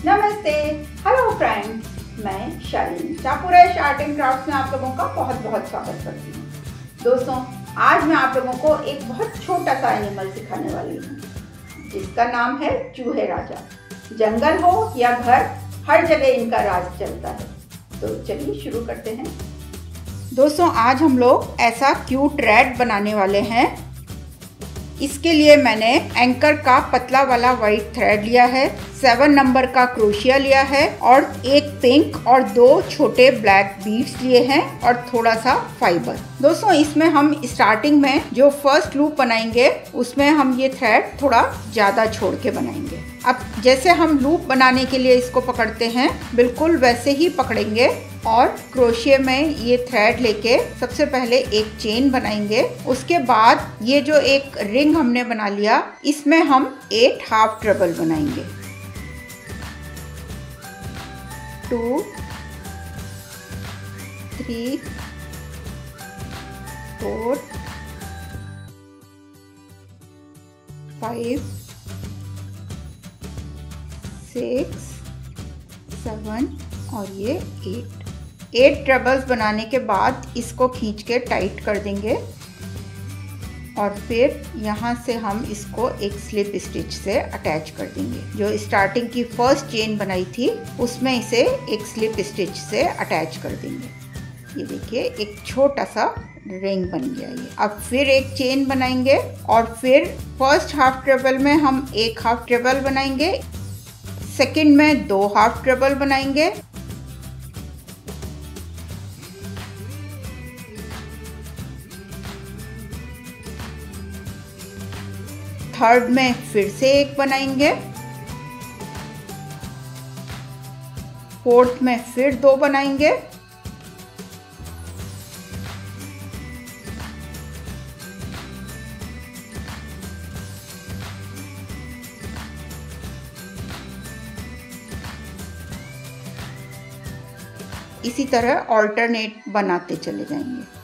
नमस्ते, hello friends, मैं Shalini चापुरेश art and crafts में आप लोगों का बहुत बहुत स्वागत करती हूँ। दोस्तों, आज मैं आप लोगों को एक बहुत छोटा सा एनिमल सिखाने वाली हूँ जिसका नाम है चूहे राजा। जंगल हो या घर, हर जगह इनका राज चलता है। तो चलिए शुरू करते हैं। दोस्तों, आज हम लोग ऐसा क्यूट रैट बनाने वाले हैं। इसके लिए मैंने एंकर का पतला वाला वाइट थ्रेड लिया है, 7 नंबर का क्रोशिया लिया है और एक पिंक और 2 छोटे ब्लैक बीड्स लिए हैं और थोड़ा सा फाइबर। दोस्तों, इसमें हम स्टार्टिंग में जो फर्स्ट लूप बनाएंगे उसमें हम ये थ्रेड थोड़ा ज्यादा छोड़ के बनाएंगे। अब जैसे हम लूप बनाने के लिए इसको पकड़ते हैं, बिल्कुल वैसे ही पकड़ेंगे और क्रोशिया में ये थ्रेड लेके सबसे पहले एक चेन बनाएंगे। उसके बाद ये जो एक रिंग हमने बना लिया, इसमें हम 8 हाफ ट्रबल बनाएंगे। 2 3 4 5 6 7 और ये 8 ट्रबल्स बनाने के बाद इसको खींच के टाइट कर देंगे और फिर यहाँ से हम इसको एक स्लिप स्टिच से अटैच कर देंगे। जो स्टार्टिंग की फर्स्ट चेन बनाई थी उसमें इसे एक स्लिप स्टिच से अटैच कर देंगे। ये देखिए, एक छोटा सा रिंग बन गया ये। अब फिर एक चेन बनाएंगे और फिर फर्स्ट हाफ ट्रबल में हम 1 हाफ ट्रबल बनाएंगे, सेकंड में 2 हाफ ट्रबल बनाएंगे, थर्ड में फिर से 1 बनाएंगे, फोर्थ में फिर 2 बनाएंगे, इसी तरह ऑल्टरनेट बनाते चले जाएंगे।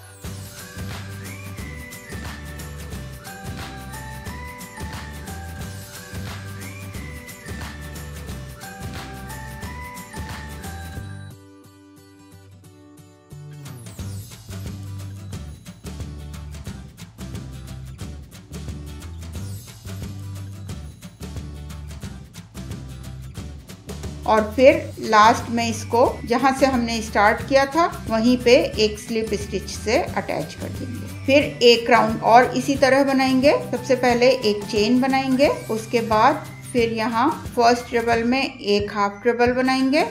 और फिर लास्ट में इसको जहां से हमने स्टार्ट किया था वहीं पे एक स्लिप स्टिच से अटैच कर देंगे। फिर एक राउंड और इसी तरह बनाएंगे। सबसे पहले एक चेन बनाएंगे, उसके बाद फिर यहाँ फर्स्ट ट्रबल में 1 हाफ ट्रबल बनाएंगे,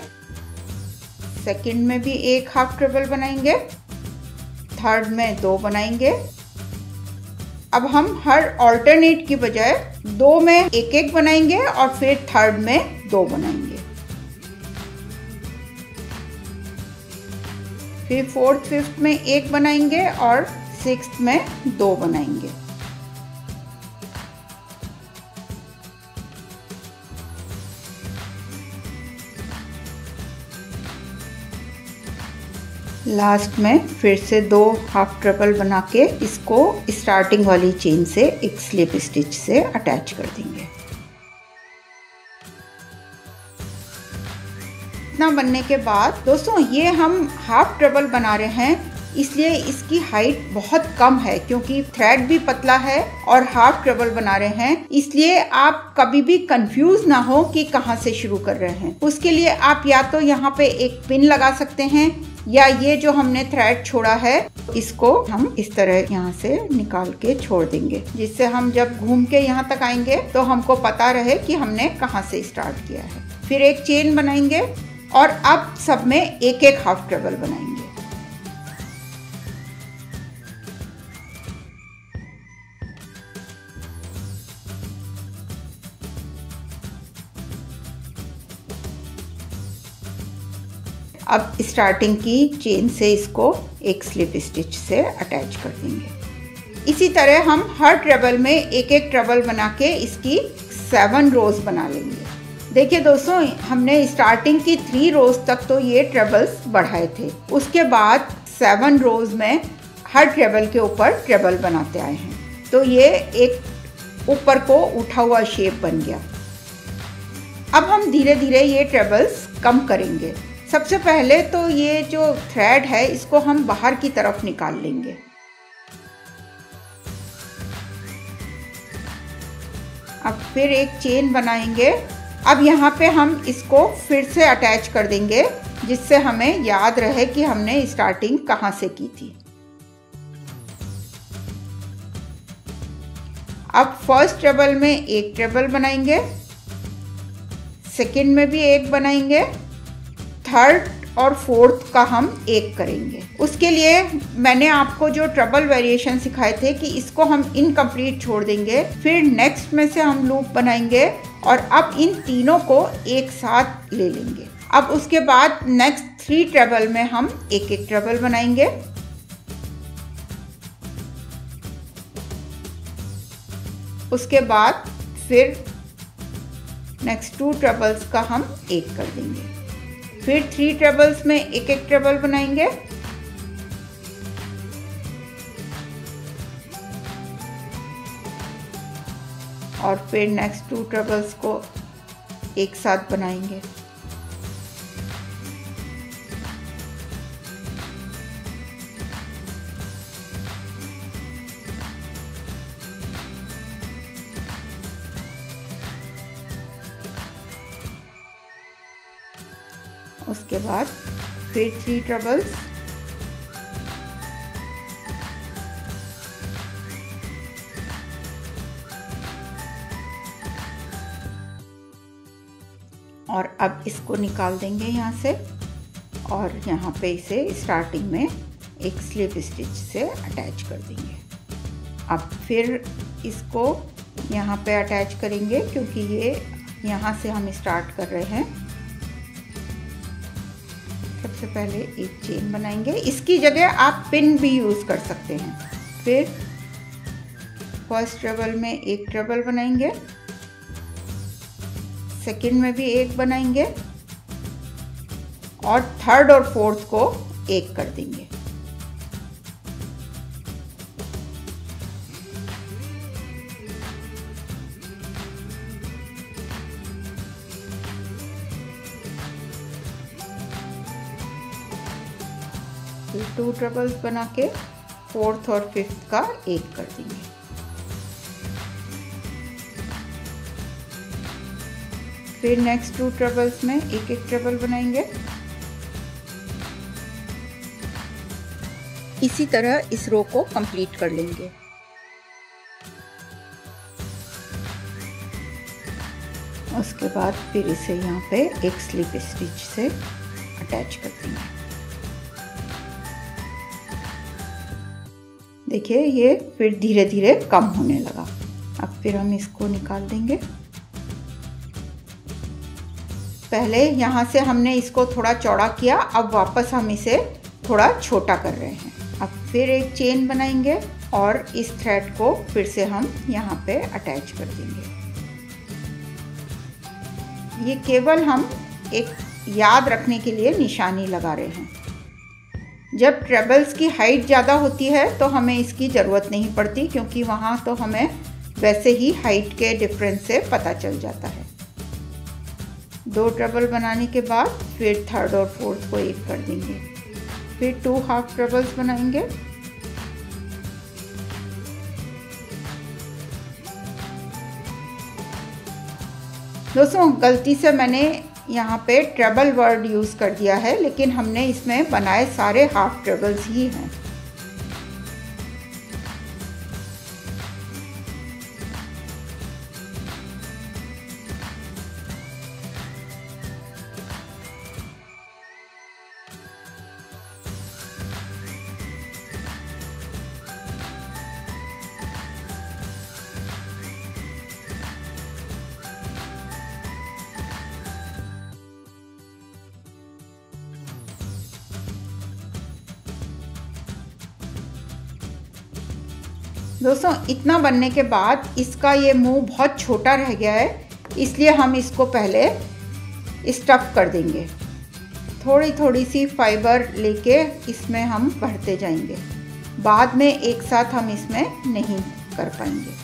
सेकंड में भी 1 हाफ ट्रबल बनाएंगे, थर्ड में 2 बनाएंगे। अब हम हर ऑल्टरनेट की बजाय 2 में 1-1 बनाएंगे और फिर थर्ड में 2 बनाएंगे। फिर फोर्थ फिफ्थ में 1 बनाएंगे और सिक्स्थ में 2 बनाएंगे। लास्ट में फिर से 2 हाफ ट्रबल बना के इसको स्टार्टिंग वाली चेन से एक स्लिप स्टिच से अटैच कर देंगे। इतना बनने के बाद दोस्तों, ये हम हाफ ट्रबल बना रहे हैं, इसलिए इसकी हाइट बहुत कम है क्योंकि थ्रेड भी पतला है और हाफ ट्रबल बना रहे हैं। इसलिए आप कभी भी कंफ्यूज ना हो कि कहाँ से शुरू कर रहे हैं। उसके लिए आप या तो यहाँ पे एक पिन लगा सकते हैं या ये जो हमने थ्रेड छोड़ा है इसको हम इस तरह यहाँ से निकाल के छोड़ देंगे, जिससे हम जब घूम के यहाँ तक आएंगे तो हमको पता रहे कि हमने कहाँ से स्टार्ट किया है। फिर एक चेन बनाएंगे और अब सब में 1-1 हाफ ट्रबल बनाएंगे। अब स्टार्टिंग की चेन से इसको एक स्लिप स्टिच से अटैच कर देंगे। इसी तरह हम हर ट्रबल में 1-1 ट्रबल बना के इसकी 7 रोज बना लेंगे। देखिए दोस्तों, हमने स्टार्टिंग की 3 रोज तक तो ये ट्रबल्स बढ़ाए थे, उसके बाद 7 रोज में हर ट्रबल के ऊपर ट्रबल बनाते आए हैं, तो ये एक ऊपर को उठा हुआ शेप बन गया। अब हम धीरे धीरे ये ट्रबल्स कम करेंगे। सबसे पहले तो ये जो थ्रेड है इसको हम बाहर की तरफ निकाल लेंगे। अब फिर एक चेन बनाएंगे। अब यहाँ पे हम इसको फिर से अटैच कर देंगे, जिससे हमें याद रहे कि हमने स्टार्टिंग कहाँ से की थी। अब फर्स्ट ट्रबल में एक ट्रबल बनाएंगे, सेकंड में भी एक बनाएंगे, थर्ड और फोर्थ का हम एक करेंगे। उसके लिए मैंने आपको जो ट्रबल वेरिएशन सिखाए थे कि इसको हम इनकम्प्लीट छोड़ देंगे, फिर नेक्स्ट में से हम लूप बनाएंगे और अब इन तीनों को एक साथ ले लेंगे। अब उसके बाद नेक्स्ट 3 ट्रबल में हम एक एक ट्रबल बनाएंगे। उसके बाद फिर नेक्स्ट 2 ट्रबल्स का हम एक कर देंगे। फिर 3 ट्रबल्स में एक एक ट्रबल बनाएंगे। और फिर नेक्स्ट 2 ट्रबल्स को एक साथ बनाएंगे। उसके बाद फिर 3 ट्रबल्स, और अब इसको निकाल देंगे यहाँ से और यहाँ पे इसे स्टार्टिंग में एक स्लिप स्टिच से अटैच कर देंगे। अब फिर इसको यहाँ पे अटैच करेंगे, क्योंकि ये यहाँ से हम स्टार्ट कर रहे हैं। सबसे पहले एक चेन बनाएंगे, इसकी जगह आप पिन भी यूज़ कर सकते हैं। फिर फर्स्ट ट्रबल में एक ट्रबल बनाएंगे, सेकंड में भी एक बनाएंगे और थर्ड और फोर्थ को एक कर देंगे। फिर 2 ट्रबल्स बना के फोर्थ और फिफ्थ का एक कर देंगे। फिर नेक्स्ट 2 ट्रबल्स में एक एक ट्रबल बनाएंगे। इसी तरह इस रो को कंप्लीट कर लेंगे। उसके बाद फिर इसे यहाँ पे एक स्लिप स्टिच से अटैच कर देंगे। देखिए ये फिर धीरे धीरे कम होने लगा। अब फिर हम इसको निकाल देंगे। पहले यहाँ से हमने इसको थोड़ा चौड़ा किया, अब वापस हम इसे थोड़ा छोटा कर रहे हैं। अब फिर एक चेन बनाएंगे और इस थ्रेड को फिर से हम यहाँ पे अटैच कर देंगे। ये केवल हम एक याद रखने के लिए निशानी लगा रहे हैं। जब ट्रबल्स की हाइट ज़्यादा होती है तो हमें इसकी ज़रूरत नहीं पड़ती, क्योंकि वहाँ तो हमें वैसे ही हाइट के डिफरेंस से पता चल जाता है। 2 ट्रबल बनाने के बाद फिर थर्ड और फोर्थ को एक कर देंगे। फिर 2 हाफ ट्रबल्स बनाएंगे। दोस्तों गलती से मैंने यहाँ पे ट्रबल वर्ड यूज़ कर दिया है, लेकिन हमने इसमें बनाए सारे हाफ ट्रबल्स ही हैं। दोस्तों इतना बनने के बाद इसका ये मुंह बहुत छोटा रह गया है, इसलिए हम इसको पहले स्टफ़ कर देंगे। थोड़ी थोड़ी सी फाइबर लेके इसमें हम भरते जाएंगे, बाद में एक साथ हम इसमें नहीं कर पाएंगे।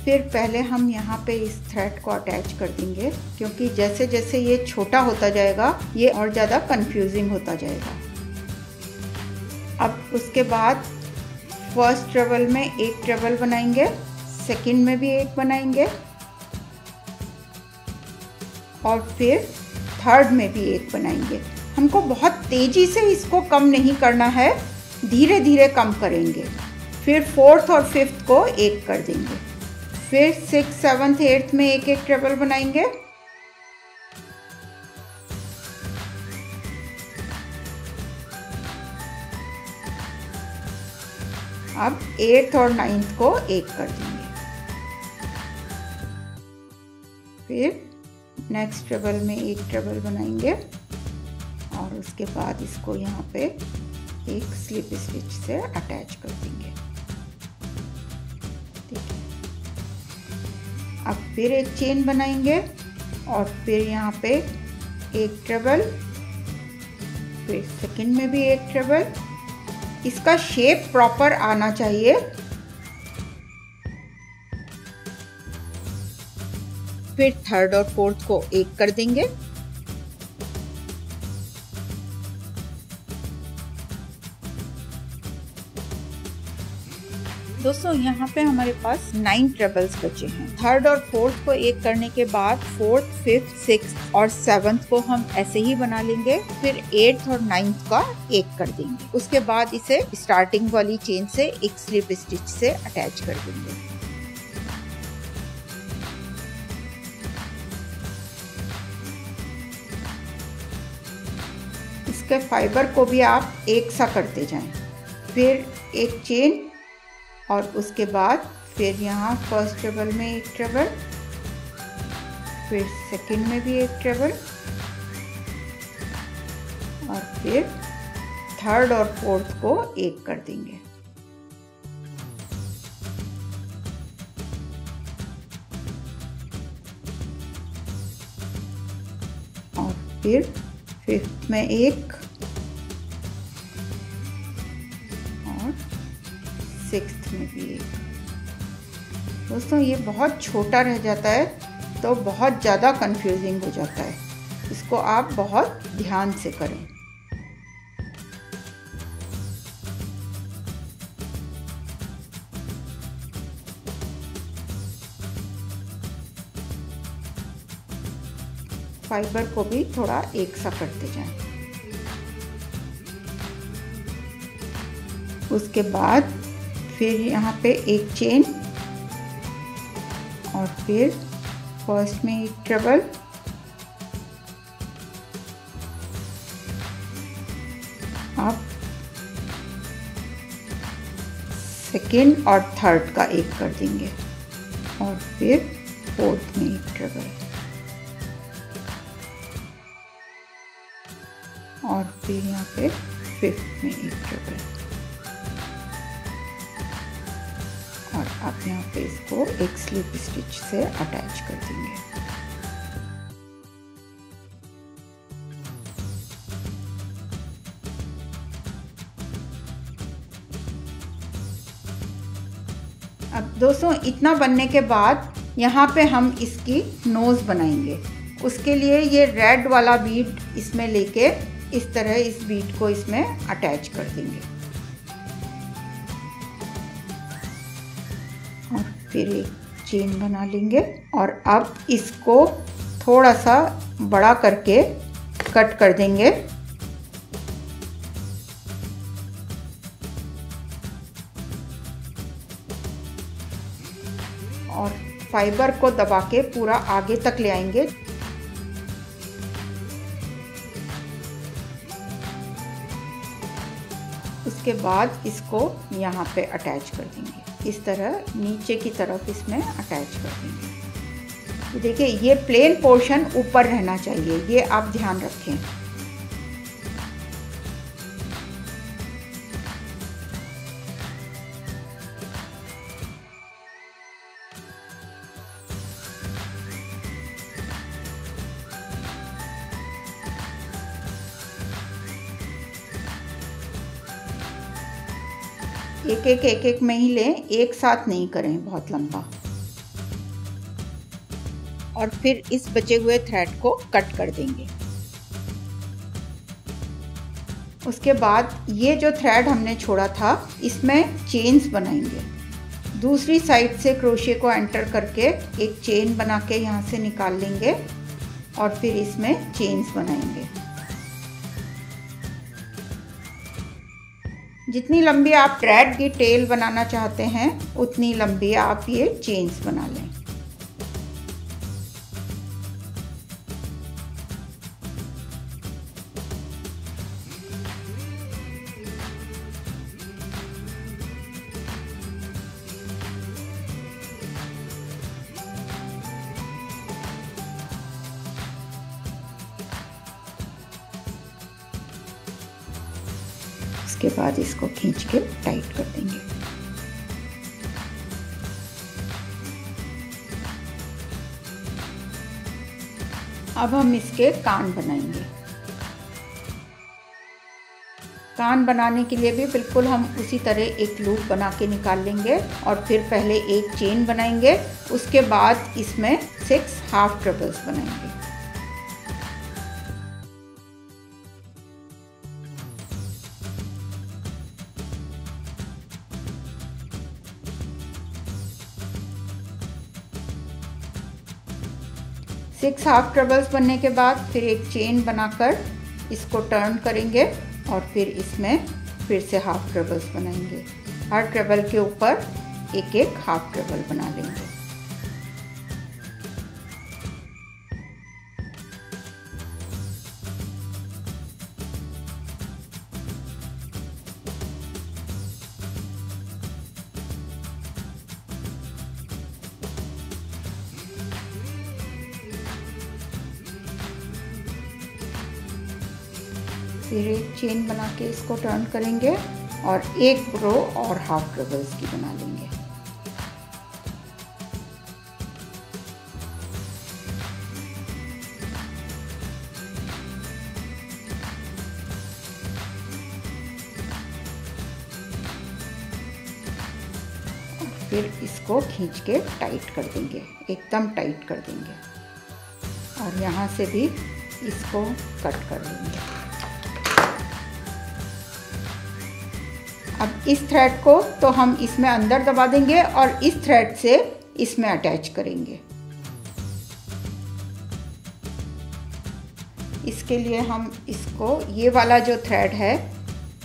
फिर पहले हम यहाँ पे इस थ्रेड को अटैच कर देंगे, क्योंकि जैसे जैसे ये छोटा होता जाएगा ये और ज़्यादा कंफ्यूजिंग होता जाएगा। अब उसके बाद फर्स्ट ट्रेबल में एक ट्रेबल बनाएंगे, सेकंड में भी एक बनाएंगे और फिर थर्ड में भी एक बनाएंगे। हमको बहुत तेज़ी से इसको कम नहीं करना है, धीरे धीरे कम करेंगे। फिर फोर्थ और फिफ्थ को एक कर देंगे, फिर सिक्स, सेवन्थ, एट्थ में एक एक ट्रेबल बनाएंगे। अब एट्थ और नाइन्थ को एक कर देंगे। फिर नेक्स्ट ट्रेबल में एक ट्रेबल बनाएंगे और उसके बाद इसको यहाँ पे एक स्लिप स्टिच से अटैच कर देंगे। ठीक है, अब फिर एक चेन बनाएंगे और फिर यहाँ पे एक ट्रेबल, फिर सेकंड में भी एक ट्रेबल। इसका शेप प्रॉपर आना चाहिए। फिर थर्ड और फोर्थ को एक कर देंगे। दोस्तों यहाँ पे हमारे पास 9 ट्रेबल्स बचे हैं। थर्ड और फोर्थ को एक करने के बाद फोर्थ, फिफ्थ, सिक्स्थ और सेवंथ को हम ऐसे ही बना लेंगे। फिर एट्थ और नाइन्थ का एक कर देंगे। उसके बाद इसे स्टार्टिंग वाली चेन से एक स्लिप स्टिच से अटैच कर देंगे। इसके फाइबर को भी आप एक सा करते जाएं। फिर एक चेन और उसके बाद फिर यहाँ फर्स्ट ट्रेबल में एक ट्रेबल, फिर सेकंड में भी एक ट्रेबल और फिर थर्ड और फोर्थ को एक कर देंगे। और फिर फिफ्थ में एक और सिक्स्थ में भी एक। दोस्तों ये बहुत छोटा रह जाता है तो बहुत ज़्यादा कंफ्यूजिंग हो जाता है, इसको आप बहुत ध्यान से करें। फाइबर को भी थोड़ा एक सा करते जाएं। उसके बाद फिर यहाँ पे एक चेन और फिर फर्स्ट में एक ट्रेबल, अब सेकेंड और थर्ड का एक कर देंगे और फिर फोर्थ में एक ट्रेबल और फिर यहाँ पे फिफ्थ में एक ट्रेबल और आप यहाँ पे इसको एक स्लिप स्टिच से अटैच कर देंगे। अब दोस्तों इतना बनने के बाद यहाँ पे हम इसकी नोज़ बनाएंगे। उसके लिए ये रेड वाला बीड इसमें लेके इस तरह इस बीड को इसमें अटैच कर देंगे और फिर एक चेन बना लेंगे और अब इसको थोड़ा सा बड़ा करके कट कर देंगे और फाइबर को दबा के पूरा आगे तक ले आएंगे। उसके बाद इसको यहाँ पे अटैच कर देंगे, इस तरह नीचे की तरफ इसमें अटैच कर देंगे। देखिए ये प्लेन पोर्शन ऊपर रहना चाहिए, ये आप ध्यान रखें। एक एक में ही लें, एक साथ नहीं करें बहुत लंबा। और फिर इस बचे हुए थ्रेड को कट कर देंगे। उसके बाद ये जो थ्रेड हमने छोड़ा था इसमें चेन्स बनाएंगे। दूसरी साइड से क्रोशे को एंटर करके एक चेन बना के यहाँ से निकाल लेंगे और फिर इसमें चेन्स बनाएंगे। जितनी लंबी आप थ्रेड की टेल बनाना चाहते हैं उतनी लंबी आप ये चेन्स बना लें। उसके बाद इसको खींच के टाइट कर देंगे। अब हम इसके कान बनाएंगे। कान बनाने के लिए भी बिल्कुल हम उसी तरह एक लूप बना के निकाल लेंगे और फिर पहले एक चेन बनाएंगे, उसके बाद इसमें 6 हाफ ट्रिपल्स बनाएंगे। सिक्स हाफ ट्रिपल्स बनने के बाद फिर एक चेन बनाकर इसको टर्न करेंगे और फिर इसमें फिर से हाफ ट्रिपल्स बनाएंगे। हर ट्रिपल के ऊपर एक एक हाफ ट्रिपल बना लेंगे। फिर एक चेन बना के इसको टर्न करेंगे और एक रो और हाफ ट्रिपल्स की बना लेंगे। और फिर इसको खींच के टाइट कर देंगे, एकदम टाइट कर देंगे और यहाँ से भी इसको कट कर लेंगे। अब इस थ्रेड को तो हम इसमें अंदर दबा देंगे और इस थ्रेड से इसमें अटैच करेंगे। इसके लिए हम इसको ये वाला जो थ्रेड है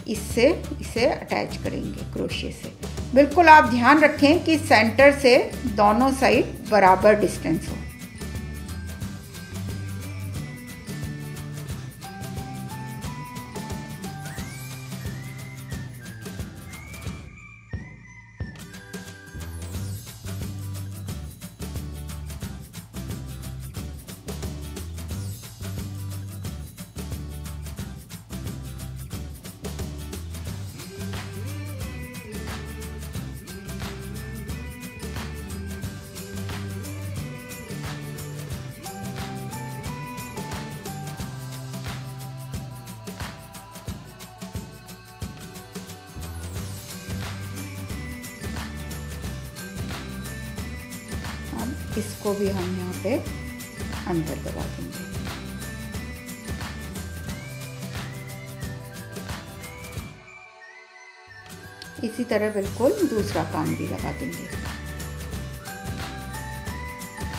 इससे इसे अटैच करेंगे क्रोशे से। बिल्कुल आप ध्यान रखें कि सेंटर से दोनों साइड बराबर डिस्टेंस हो। इसको भी हम यहाँ पे अंदर दबा देंगे। इसी तरह बिल्कुल दूसरा कान भी लगा देंगे।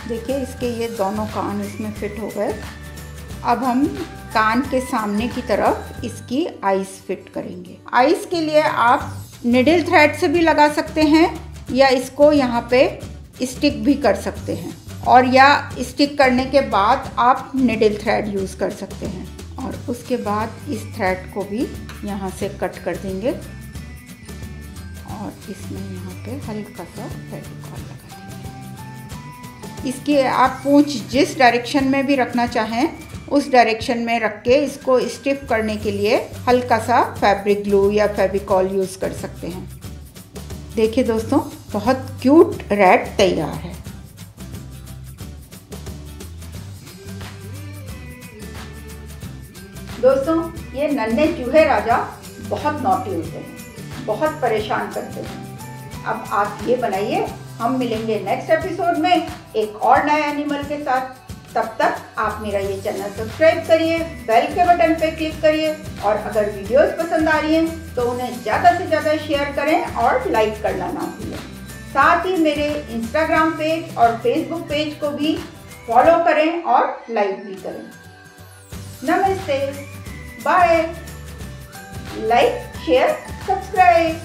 देखिए इसके ये दोनों कान इसमें फिट हो गए। अब हम कान के सामने की तरफ इसकी आईज फिट करेंगे। आईज के लिए आप निडल थ्रेड से भी लगा सकते हैं या इसको यहाँ पे स्टिक भी कर सकते हैं, और या स्टिक करने के बाद आप निडल थ्रेड यूज़ कर सकते हैं। और उसके बाद इस थ्रेड को भी यहाँ से कट कर देंगे और इसमें यहाँ पे हल्का सा फेविकॉल लगा देंगे। इसकी आप पूंछ जिस डायरेक्शन में भी रखना चाहें उस डायरेक्शन में रख के इसको स्टिफ करने के लिए हल्का सा फैब्रिक ग्लू या फेविकॉल यूज़ कर सकते हैं। देखिए दोस्तों, बहुत क्यूट रैट तैयार है। दोस्तों, ये नन्हे चूहे राजा बहुत नॉटी होते हैं, बहुत परेशान करते हैं। अब आप ये बनाइए। हम मिलेंगे नेक्स्ट एपिसोड में एक और नए एनिमल के साथ। तब तक आप मेरा ये चैनल सब्सक्राइब करिए, बेल के बटन पे क्लिक करिए और अगर वीडियोस पसंद आ रही हैं तो उन्हें ज़्यादा से ज़्यादा शेयर करें और लाइक करना ना भूलें। साथ ही मेरे इंस्टाग्राम पेज और फेसबुक पेज को भी फॉलो करें और लाइक भी करें। नमस्ते, बाय, लाइक, शेयर, सब्सक्राइब।